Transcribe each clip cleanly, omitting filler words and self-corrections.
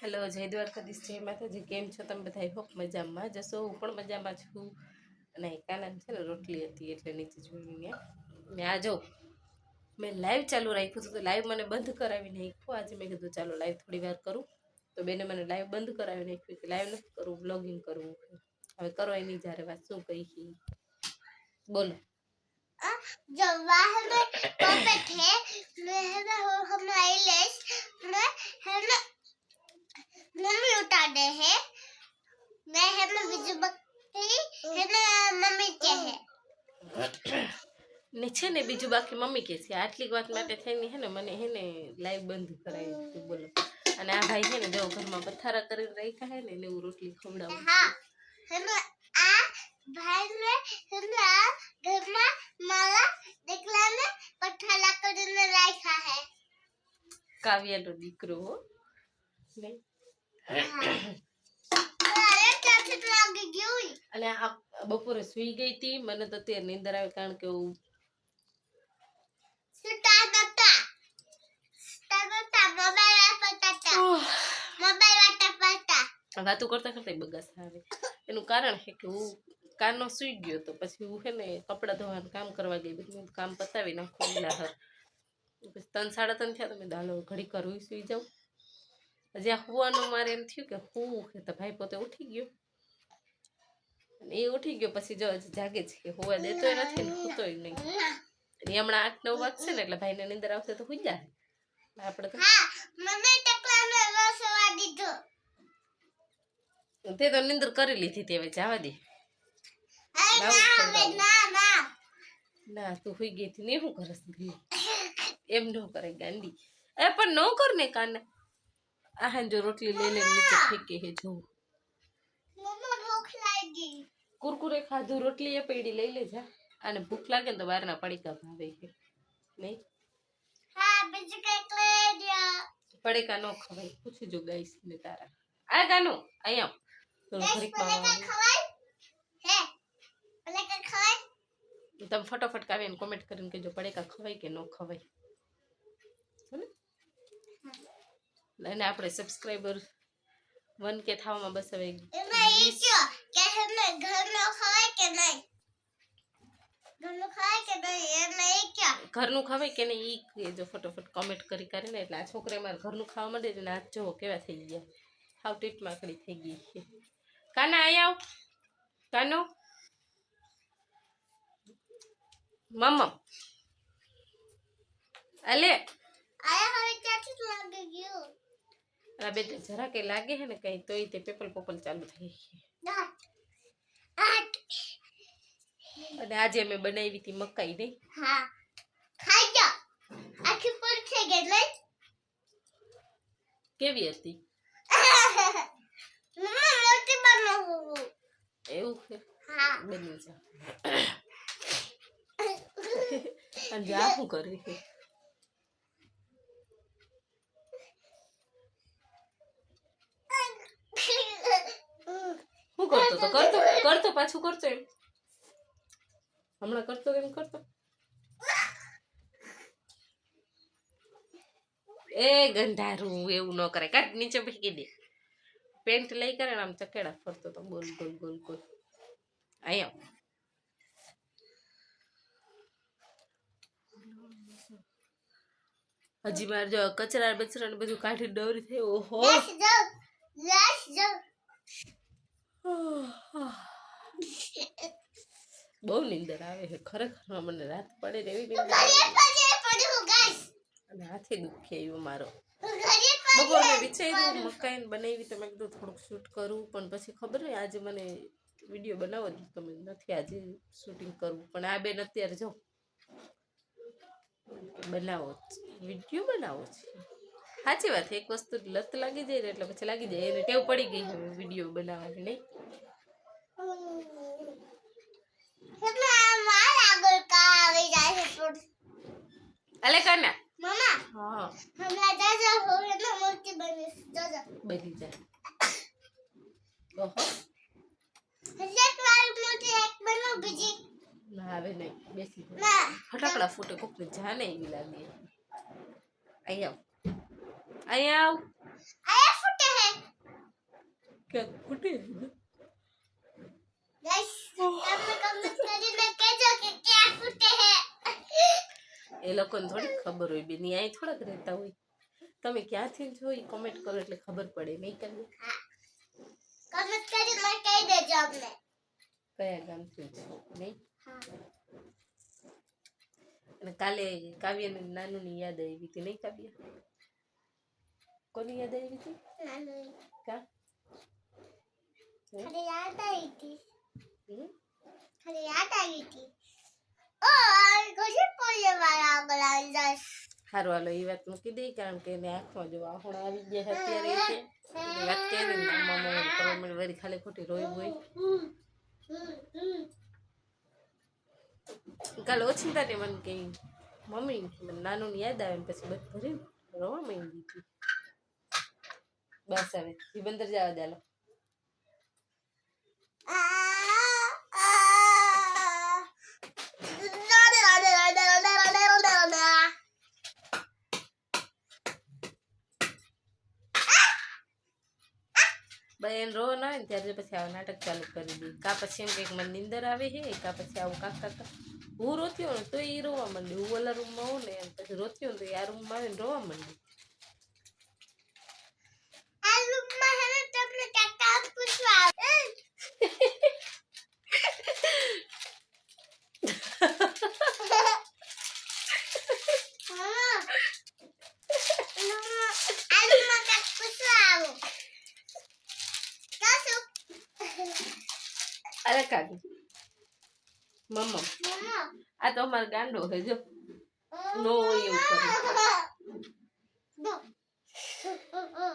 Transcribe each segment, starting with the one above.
Hello, જય દ્વારકાધીશ, જય માતાજી. કેમ છો તમે બધા? હોપ મજામાં જશો. હું પણ મજામાં છું. અને કાનાને છે ને રોટલી હતી એટલે નીચે જોઈને ને આ જો મેં લાઈવ ચાલુ રાખ્યું હતું તો લાઈવ મને બંધ કરાવી નાખ્યું. આજે મેં કીધું ચાલો લાઈવ થોડી વાર કરું તો બેને મને લાઈવ બંધ કરાવી નાખ્યું કે લાઈવ નથી કરવું, બ્લોગિંગ કરવું. હવે કરો એની જ્યારે વાત શું કહી બોલો. जो वाह में परफेक्ट है मैं है ना वो हम आईलेस मैं है ना मम्मी उतार दे है मैं है ना विजुबक्ति है ना मम्मी के है ને છે ને બીજું બાકી મમ્મી કે છે આટલી વાત માટે થઈને હે ને મને હે ને લાઈવ બંધ કરાવી દીધું. બોલો. અને આ ભાઈ છે ને જો ઘરમાં પથારા કરીને રાખ્યા હે ને એને હું રોટલી ખવડાવું. हाँ है ना आ भाई ने है ना घर में माला देखला में पठाला કરીને રાખ્યા है કાવ્યાનો દીકરો હો નહીં. અરે ક્યાંથી લાગી ગયું અને આ બપોરે સુઈ ગઈ હતી. મને તો અત્યારે નીંદર આવે કારણ કે હું વાતો કરતા કરતા બગાસ આવે. એનું કારણ છે કે હું કારનો સુઈ ગયો તો પછી હું છે ને કપડાં ધોવાનું કામ કરવા ગઈ. બધું કામ પતાવી નાખું લહેર પછી 3 સાડા 3 થયા તો મેં દાલો ઘડી કરું સુઈ જાઉં. હજી આ હોવાનું મારે એમ થયું કે હું તો ભાઈ પોતે ઉઠી ગયો અને એ ઉઠી ગયો પછી જો જાગે છે કે હોવા દેતોય નથી ને સૂતોય નહીં. એ હમણાં 8-9 વાગશે ને એટલે ભાઈને નીંદર આવશે તો સુઈ જાય. આપણે તો તે તો નીંદર કરી લીધી તે હવે જવા દે. ના તું સુઈ ગઈ હતી ને શું કરસ એમ ન કરે ગાંડી. એ પણ ન કર ને કાને. આ જો રોટલી લઈ લઈને નીચે ફેંકે હે જો. કુરકુરે ખાધું રોટલી એ પડી લઈ લેજા. અને ભૂખ લાગે ને તો બહારના પડીકા ભાવે છે નહીં. પડીકા ન ખવાય. પૂછી જો ગાઈસ ને તારા આ ગાનું અહીંયા તમે ફટાફટ કાવ્યાને કોમેન્ટ કરીને કહેજો પડીકા ખવાય કે ન ખવાય. અને આપણે સબસ્ક્રાઈબર 1K થવામાં બસ હવે ઘરનું ખવાય કે નહીં એ જો ફટોફટ કોમેન્ટ કરી કરીને. એટલે આ છોકરા મારે ઘરનું ખાવા માંડે ને આ જો કેવા થઈ ગયા. હાવ ટીટ માકડી થઈ ગઈ છે. કાના અહીંયા આવ. કાનો મમ્મ અલે આ બે જરા કઈ લાગે છે ને કઈ તોય તે પેપલ પોપલ ચાલુ થઈ છે. અને આજે અમે બનાવી હતી મકાઈ નહીં. હા ખાઈ જા આખી પર છે કે નહીં કેવી હતી મમ્મા મોટી બનાવું એવું છે. હા બની જા. અને જા શું કરે છે શું કરતો તો કરતો પાછું કરતો એમ હમણાં કરતો એમ કરતો. એ ગંધારું એવું ન કરે. કાઢ નીચે ફેંકી દે. પેન્ટ લઈ કરે આમ ચકેડા ફરતો તો ગોલ ગોલ ગોલ ગોલ. અહીંયા હજી મારે જો કચરા બચરા ને બધું કાઢી ડવરી થઈ. ઓહો બહુ નીંદર આવે છે ખરેખર. મને રાત પડે ને એવી નીંદર અને હાથે દુખે એવું મારો. બપોર મેં વિચાર્યું મકાઈ બનાવી તો મેં કીધું થોડુંક શૂટ કરું પણ પછી ખબર નહીં આજે મને વિડીયો બનાવો જ તમે નથી આજે શૂટિંગ કરવું. પણ આ બેન અત્યારે જો બનાવો વિડીયો બનાવો છે. સાચી વાત. એક વસ્તુ લત લાગી જાય ને એટલે પછી લાગી જાય. એને ટેવ પડી ગઈ હવે વિડીયો બનાવવાની નહીં. અલે કાના મમ્મા હા હમણાં દાદા હોય ને મોટી બની દાદા બની જાય. ઓહો હજાર વાર મોટી એક બનો બીજી ના હવે નહીં બેસી જાય. ના ફટાકડા ફૂટે કોકને જાને એવી લાગે. અહીંયા આવ અહીંયા આવ. આયા ફૂટે હે ક્યાંક ફૂટે गाइस તમે કમેન્ટ કરીને કહેજો કે ક્યાં ફૂટે હે એ લોકોને થોડી ખબર હોય બેન અહીં થોડાક રહેતા હોય તમે ક્યાંથી છો એ કોમેન્ટ કરો એટલે ખબર પડે નહીં કરી કમેન્ટ કરીને કહી દેજો અમને કયા ગામથી છો નહીં હા અને કાલે કાવ્યને નાનુની યાદ આવી હતી નહીં કાવ્ય કોની યાદ આવી હતી નાનું કા ખાલી યાદ આવી હતી હમ? ખાલી યાદ આવી હતી ઓ ઘોડી પોલે વાળા આગળ આવી જાય સારું હાલો એ વાત મૂકી દઈ કારણ કે એને આંખમાં જો આહોણા આવી ગયા છે અત્યારે એ વાત કહી દે ને મમ્મા કરવા મળે વળી ખાલી ખોટી રોઈ હોય કાલે ઓછીતા ને મને કહી મમ્મી મને નાનું યાદ આવે ને પછી બધું ભરીને રોવા માંડી હતી બસ હવે એ બંદર જવા દે હાલો ભાઈ એને રોવા ના આવે ને ત્યારે પછી આવું નાટક ચાલુ કરી દે કા પછી એમ કંઈક મને નીંદર આવે હે કા પછી આવું કાક કાકા હું રોતી હોઉં ને તો એ રોવા માંડી હું ઓલા રૂમમાં હોઉં ને એમ પછી રોતી હોઉં તો એ આ રૂમમાં આવે ને રોવા માંડી આ રૂમમાં હે તમને કાકા પૂછવા અરે કાકી મમ્મા આ તો અમારો ગાંડો છે જો નો હોય એવું કરે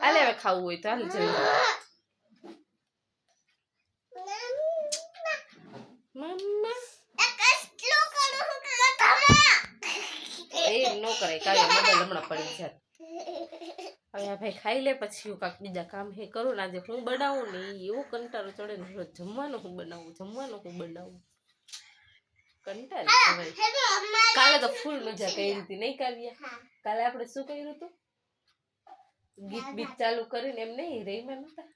હાલે હવે ખાવું હોય તો હાલ જઈ મમ્મા એ નો કરે કાલે મોબાઈલ હમણાં પડી જાય હવે આ ભાઈ ખાઈ લે પછી હું કાંક બીજા કામ હે કરું ને આજે હું બનાવું ને એવો કંટાળો ચડે ને રોજ જમવાનું હું બનાવું કંટાળી કાલે તો ફૂલ મજા કરી હતી નહીં કાવ્યા કાલે આપણે શું કર્યું હતું ગીત બીત ચાલુ કરીને એમ નહીં રહીમાં નતા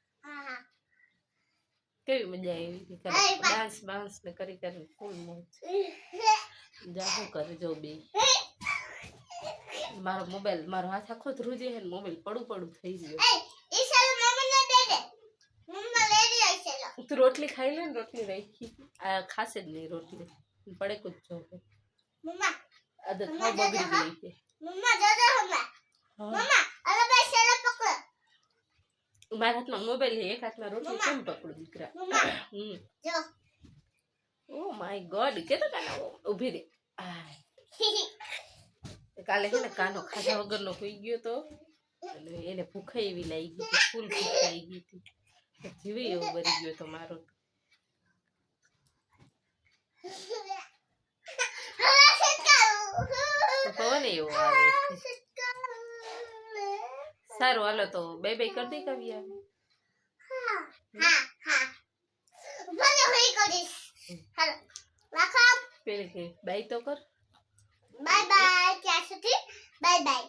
કેવી મજા આવી હતી ડાન્સ બાન્સ ને કરી કરીને ફૂલ મોજ જા હું કરે જો બે મારો મોબાઈલ મારો હાથ આખો ધ્રુજે હે ને મોબાઈલ પડું થઈ ગયો તું રોટલી ખાઈ લે ને રોટલી રાખી આ ખાશે જ નહીં રોટલી પડે કુછ જો આદત ખાવ બગડી ગઈ છે મારા હાથમાં મોબાઈલ છે એક હાથમાં રોટલી કેમ પકડું દીકરા ઓ માય ગોડ કેતો કાના ઊભી રે કાલે છે ને કાનો ખાધા વગરનો હોઈ ગયો તો અને એને ભૂખ એવી લાગી ગઈ હતી ફૂલ ભૂખ લાગી ગઈ હતી જીવી એવો બરી ગયો તો મારો પવન એવો આવે સારું હાલો તો બે બે કરી દઈ કવિ આવે પેલે કે બાય તો કર બાય બાય ત્યાં સુધી બાય બાય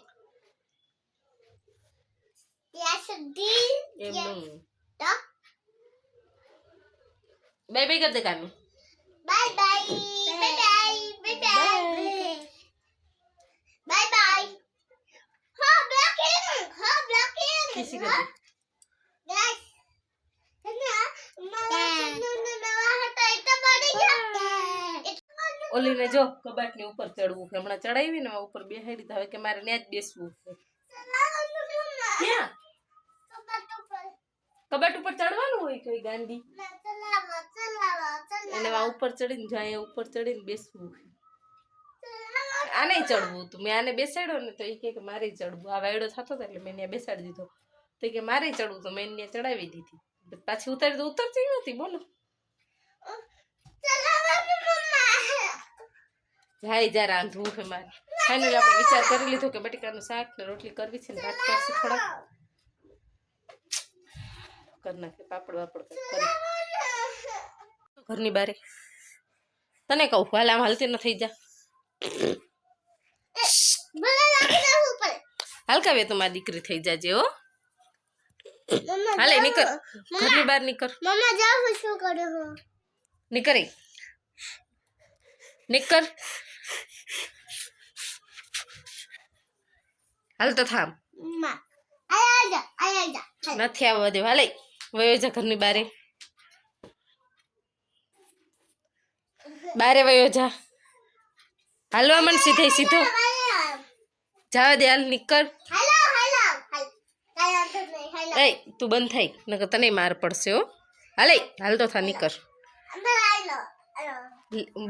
ત્યાં સુધી એમ નહીં તો બાય બાય કર દે કામી bye bye bye bye bye bye bye હા બ્લોકિંગ કિસી કર દે ગાઈસ નવા હતા એટલા પડી ગયા ઓલીને જો કબાટની ઉપર ચડવું છે હમણાં ચડાવી ને ઉપર બેહાડી હવે કે મારે ત્યાં જ બેસવું છે ક્યાં કબાટ ઉપર ચડવાનું હોય કઈ ગાંધી એને આ ઉપર ચડીને જાય ઉપર ચડીને બેસવું છે આને ચડવું તું મેં આને બેસાડ્યો ને તો એ કે મારે ચડવું આ વાયડો થતો હતો એટલે મેં ત્યાં બેસાડી દીધો તો કે મારે ચડવું તો મેં ત્યાં ચડાવી દીધી પાછી ઉતારી તો ઉતરતી નથી બોલો જાય જા રાંધવું છે મારે ફાઇનલ આપણે વિચાર કરી લીધો કે બટેકાનું શાક ને રોટલી કરવી છે ને ભાત કરશે થોડા કરી નાખે પાપડ વાપડ કરી ઘરની બારે તને કહું હાલ આમ હાલતી ન થઈ જા હાલ કાવ્ય તો મારી દીકરી થઈ જાજે હો मम्मा હાલે जाओ। નીકળ ઘરની બહાર નીકળ मम्मा जाओ शू करो हो નીકળી નીકળ હાલ તો થામ मम्मा आया जा નથી આવવા દે હાલે વયો જા ઘરની બારે બારે વયો જા હાલવા મન સીધે સીધો જવા દે હાલ નીકળ हेलो हेलो हेलो तो नहीं हेलो એ તું બંધ થઈ નકર તને માર પડશે હો હાલે હાલ તો થા નીકળ अंदर हेलो हेलो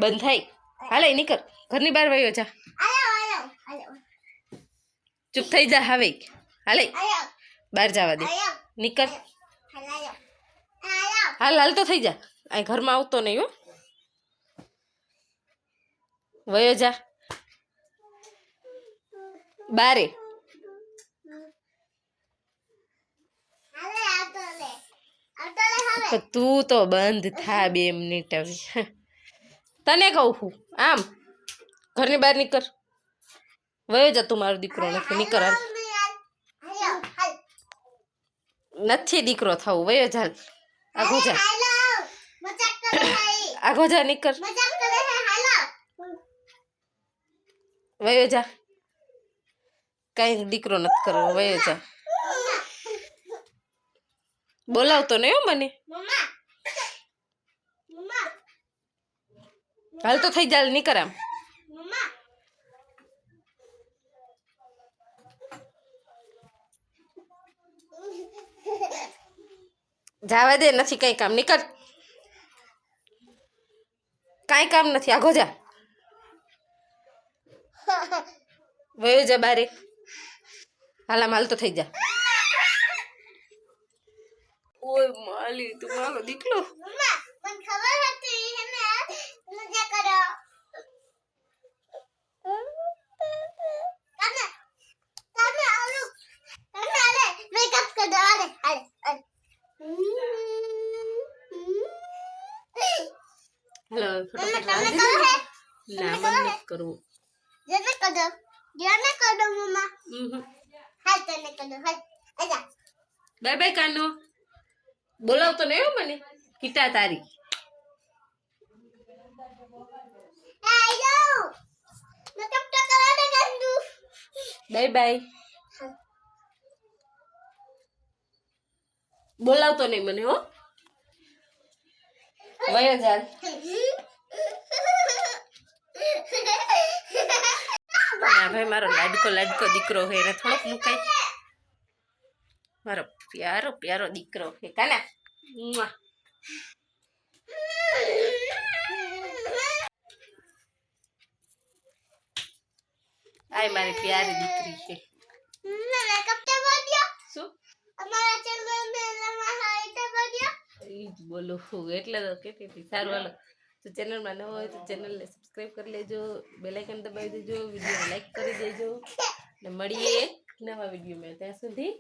બંધ થાય હાલે નીકળ ઘરની બહાર વયો જા हेलो हेलो ચૂપ થઈ જા હવે હાલે हेलो બહાર જવા દે हेलो નીકળ हेलो हेलो હાલ હાલ તો થઈ જા અહીં ઘરમાં આવતો નહીં હો વયો જા બારે પણ તું તો બંધ થા 2 મિનિટ હવે તને કહું છું આમ ઘરની બહાર નીકળ વયો જા તું મારો દીકરો નથી નીકળ હાલ નથી દીકરો થવું વયો જા હાલ. આગો જા આગો જા નીકળ વયો જા કઈ દીકરો નથી કરવો વયો જા બોલાવતો નહીં હો મને હાલ તો થઈ જાય નીકળ આમ જવા દે નથી કઈ કામ નીકળ કાંઈ કામ નથી આગો જા વયો જા બારે હાલા માલ તો થઈ જા ઓય માલી તું મારો દીકરો હેલો ફટાફટ રાંધી દે. ના મન નથી કરવું બાય બાય કાનો બોલાવતો નહીં હો મને કીટા તારી બાય બાય બોલાવતો નહીં મને હો વયો ચાલ ના ભાઈ મારો લાડકો દીકરો હે એને થોડોક મુકાય મારો પ્યારો પ્યારો દીકરો હે કાના મુઆ. આય મારી પ્યારી દીકરી છે શું ઈ જ બોલું છું એટલે તો કહેતી હતી સારું હાલો તો ચેનલમાં ન હોય તો ચેનલને સબસ્ક્રાઈબ કરી લેજો બેલ આઇકન દબાવી દેજો વિડીયોને લાઈક કરી દેજો ને મળીએ એક નવા વિડીયોમાં ત્યાં સુધી